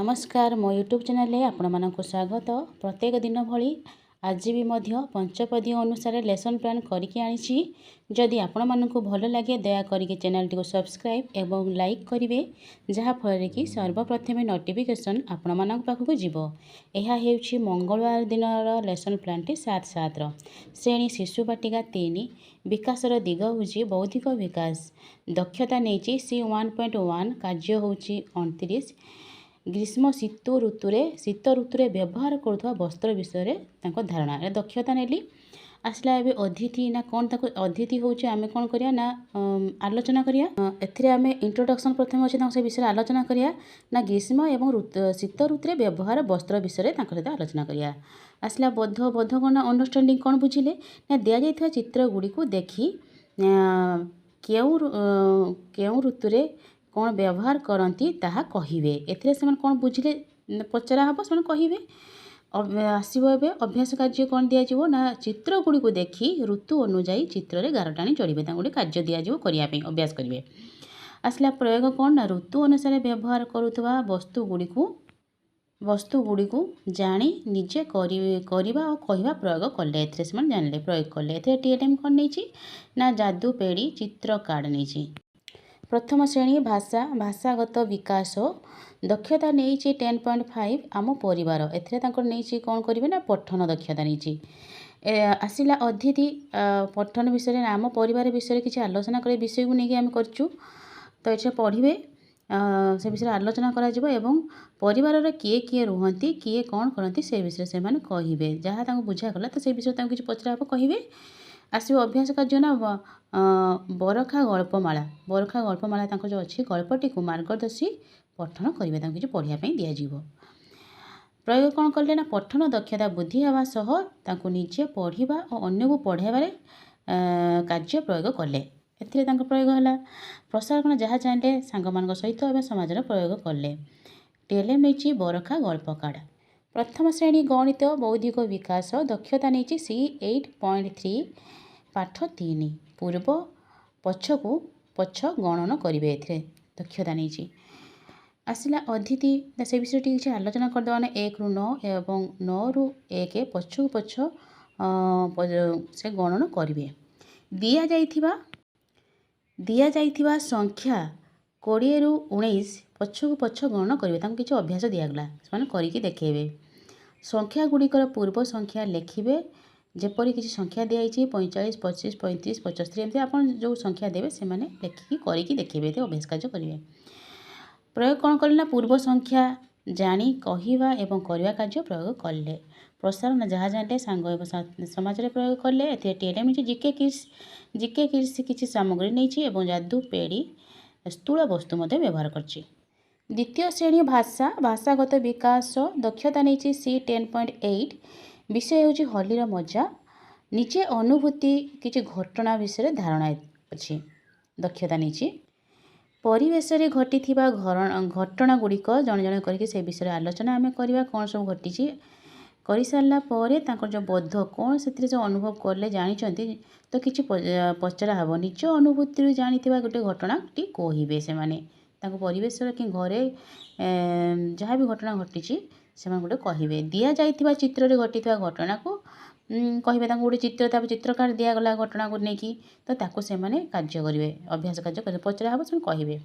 नमस्कार मो YouTube channel आपको स्वागत। प्रत्येक दिन भली आज भी मध्य पंचपदी अनुसार लेसन प्लान करके आनी। जदि आपण मानकु भल लगे दया करके चैनल टी सब्सक्राइब एवं लाइक करेंगे, जहाँफल कि सर्वप्रथम नोटिफिकेशन आपण मान पाखक जीव। यह हेउछि मंगलवार दिन लेसन प्लान टी 7/7 श्रेणी शिशु बाटिका 3 विकासर दिग होछि बौद्धिक विकास। दक्षता नहीं C1.1 कार्य होछि 29 ग्रीष्म शीत ऋतुरे व्यवहार करुवा वस्त्र विषय धारणा दक्षता नेली। आसला ए अतिथि ना कौन ताको अतिथि होचे आमे कौन करिया ना आलोचना करिया। एथिरे आमे इंट्रोडक्शन प्रथम अछि से विषय आलोचना करिया ना ग्रीष्म एवं शीत ऋतुरे व्यवहार वस्त्र विषय सहित आलोचना करिया। आसला बोध कौन अंडरस्टैंडिंग कौन बुझिले ना दिया जाइथिबा चित्र गुडी को देखि केउ ऋतुरे कौन व्यवहार करती ताहा कहिबे। एथिरे से कौन बुझिले पचरा हम से कहिबे। आसो ए अभ्यास कार्य कौन दिज्व ना चित्र गुड़ी को देखी ऋतु अनुजाई चित्र में गार टाणी चढ़े गोटे कार्य दिज्व करने अभ्यास करेंगे। आसला प्रयोग कौन ना ऋतु अनुसार व्यवहार करुवा वस्तु गुड़ी को जानी निजे करवा और कहवा प्रयोग कले एथिरे से जानले प्रयोग कले। एथिरे टीएलएम कौन नहीं ना जादू पेड़ी चित्र कार्ड नहीं। प्रथम श्रेणी भाषा भाषागत विकास दक्षता नहीं 10.5 आम परिवार। एथिरे नहीं कौन करेंगे ना पठन दक्षता नहीं। आसला अतिथि पठन विषय आम परिवार विषय किसी आलोचना करे विषय को लेकिन आम करचु। तो ये पढ़े से विषय आलोचना करा परिवार किए किए रुहती किए कौन करती से विषय से कहे जहाँ बुझागला तो से विषय किसी पचरा हम कहे। आसो अभ्यास कार्य ना बरखा गल्पमाला जो अच्छी गल्पटी को मार्गदर्शी पठन करेंगे किसी पढ़ाई दिज्व। प्रयोग कौन कले ना पठन दक्षता बुद्धि हवा सह निजे पढ़ा और अन्य को पढ़ाइबार कार्य प्रयोग कले। एथिरे प्रयोग है प्रसारण जहाँ चाहते सांग सहित समाज प्रयोग कले। टीएलएम नहीं बरखा गल्प कार्ड। प्रथम श्रेणी गणित बौद्धिक विकास दक्षता नहीं C8.3 पाठ 3 पूर्व पछ को पछ गणन करेंगे। एथिरे दक्षता नहीं आसला अतिथि से विषय किसी आलोचना करदे 1 ରୁ 9 एवं 9 ରୁ 1 पछू पछ से गणन करेंगे। दिया जाइथिबा संख्या 20 ରୁ 19 पछू पछ गणन करेंगे। किसी अभ्यास दिगला से करके देखेबे। संख्या गुड़िकर पूर्व संख्या लिखिबे जेपरी किसी संख्या दिखाई 45 25 35 75 एमती आप जो संख्या देवे से लिखिकी करके देखिए अभ्यास कार्य करेंगे। प्रयोग कौन कले ना पूर्व संख्या जानी कहवा एवं करवा कार्य प्रयोग कले। प्रसारण जहाँ जानते सांग समाज प्रयोग कले। टीएलएम जीके किड्स किसी सामग्री नहीं जादू पेड़ी स्थूल वस्तु व्यवहार करछि। द्वितीय श्रेणी भाषा भाषागत विकास दक्षता नहीं C10.8 विषय हूँ होलीर मजा निजे अनुभूति किसी घटना विषय धारणा अच्छी। दक्षता नहीं परिवेश रे घटी घटना गुड़िक जड़े जड़े करके से विषय आलोचना आम करवा कौन सब घटी कर सारापर जो बोध कौन से जो अनुभव कले जानी तो किसी पचरा हम निज अनुभूति जानी गोटे घटनाटी कहे से परिवेश कि घरे जहाँ भी घटना घटी से गोटे कहे। दि जाइथिबा चित्र रे घटी घटना को कहे गोटे चित्र चित्र कार्ड दिगला घटना को लेकिन तो ताको से कार्य करेंगे अभ्यास कार्य करेंगे पचरा हम से कहे।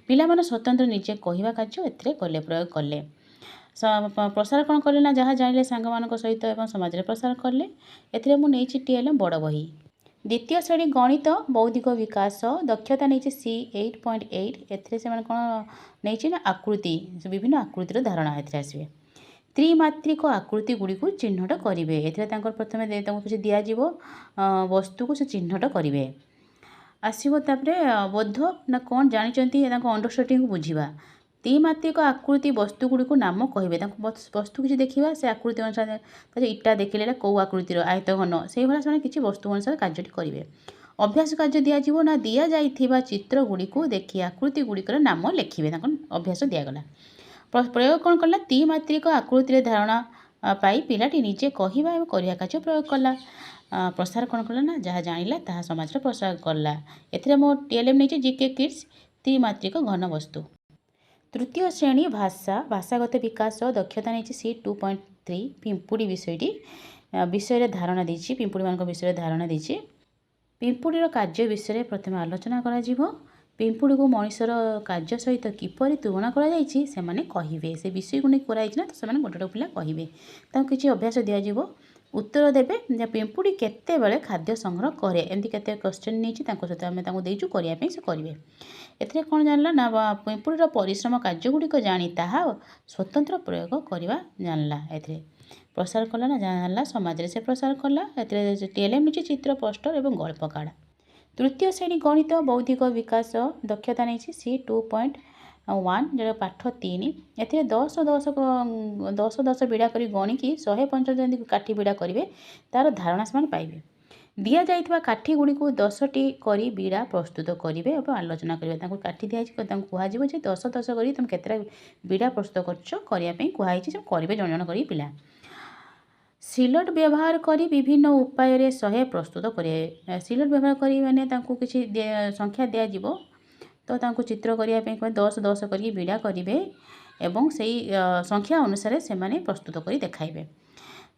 पिला स्वतंत्र निजे कहवा कार्य एथिरे कले प्रयोग कले। प्रसार कौन कले ना जहाँ जानले सांग सहित समाज प्रसार कले। एथिरे मु नहीं टीएलएम बड़ बही। द्वितीय श्रेणी गणित बौद्धिक विकास दक्षता नहीं C8.8 एथिरे से कौन नहीं ना आकृति विभिन्न आकृतिर धारणा एथिरे आसबे। त्रिमात्रिक आकृति गुड़ी को चिन्हट करेंगे। एथिरे प्रथम किसी दिज्व वस्तु को से चिन्हट करेंगे। आसो बोध ना कौन जानते अंडरस्टैंडिंग बुझा। त्रिमात्रिक आकृति वस्तु गुड़ी को नाम कहे वस्तु किसी देखा से आकृति अनुसार इटा देखिले कौ आकृतिर आयत घन से भाया से किसी वस्तु अनुसार कार्य करेंगे। अभ्यास कार्य दिज्व ना दि जाइथिबा चित्र गुड़ी को देखी आकृति गुड़िकर नाम लिखिए अभ्यास दिगला। प्रयोग कौन कला त्रिमात्रिक आकृतिर धारणा पाई पिलाटी निजे कहवा और करवा कार्य प्रयोग कला। प्रसार कौन कला ना जहाँ जानिला ताहा समाज प्रसार कला। एथिरे मो टीएलएम नहीं जीके किड्स त्रिमात्रिक घन वस्तु। तृतीय श्रेणी भाषा भाषागत विकास दक्षता नहीं सी 2.3 पिंपुड़ी विषय धारणा देछि पिंपुड़ी मान विषय धारणा देछि पिंपुड़ीर कार्य विषय प्रथम आलोचना करा जिवो पिंपुड़ी को मनुष्यर कार्य सहित किपरि तुलना करा जायछि से माने कहिबे से विषय को नहीं कराई ना तो से माने गोटे पिला कहिबे ताको किछि अभ्यास दिया जिवो उत्तर देबे जे पिंपुड़ी केते बेले खाद्य संग्रह करे एमती केते क्वेश्चन नहीं ताको सहित आमे ताको देइछु करिया पे से करिवे एथिरे कोन जानला ना पिंपुड़ीर परिश्रम कार्य गुड़िक जानी ताहा स्वतंत्र प्रयोग करवा जानला एथिरे प्रसार कला ना जानला समाज रे से प्रसार कला एथिरे टीएलएम नीचे चित्र पोस्टर एवं गल्प काढ़ा तृतीय श्रेणी गणित बौद्धिक विकास दक्षता नहीं सी 2.1 जो पाठ 3 एथिरे 10 बिड़ा करी गणिकी 155 काठी बिड़ा करेंगे तार धारणा से पाइबे दिया जाइथिबा काठी गुड़ी को 10टी करी बिड़ा प्रस्तुत करेंगे और आलोचना करेंगे काठी दिखाई कहुए 10 करी तुम केतरा बिड़ा प्रस्तुत करने कहुई करेंगे जन जन कर पिला सिलट व्यवहार करी विभिन्न उपाय रे सहे प्रस्तुत करेंगे सिलट व्यवहार करी माने तांको किछि संख्या दिया जिवो तो तांको चित्र करिया पे 10 करी बिड़ा करेंगे एवं सही संख्या अनुसार से माने प्रस्तुत करी देखाइबे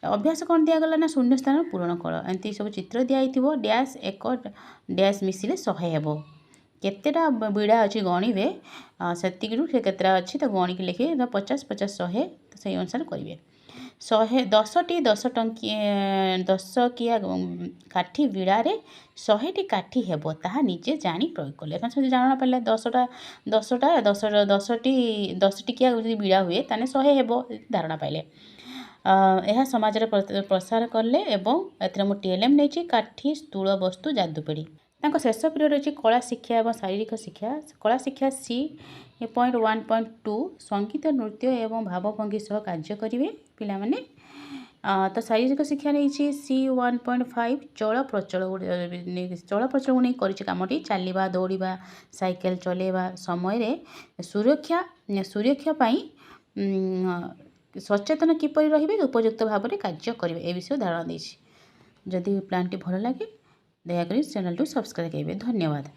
अभ्यास कौन दिगला ना शून्य स्थान पूरण कर एमती सब चित्र दिखाई डैश एक डैश मिसिले 100 हेबो केतेटा बिड़ा अच्छी गणिबे से केतटा अच्छी तो गणिक लिखे 50 50 100 तो सही अनुसार करेंगे 10टी 10 किया काठी बिड़ारे 100टी काठी हेबो ताहा निजे जानी प्रयोग कले सब जाना पाले 10 टिकिया बिड़ा हुए ताने 100 हेबो धारणा पाइले यह समाज रे प्रसार कले एवं एथरे मु टीएलएम नहीं काठी स्थूल वस्तु जादुपेड़ी तांको शेष पीरियड अच्छी कला शिक्षा और शारीरिक शिक्षा कला शिक्षा सी 1.2 संगीत नृत्य एवं भावभंगी सह कार्य करेंगे पिला माने तो शारीरिक शिक्षा नहीं सी 1.5 चल प्रचल को नहीं करी चलवा दौड़ा साइकेल चलेवा समय सुरक्षा सचेतन किपरि रहिबे उपयुक्त भाव में कार्य करेंगे ए विषय धारणा देछि जदि प्लान टी भल लगे दयाकोरी चैनल टू सब्सक्राइब करेंगे धन्यवाद।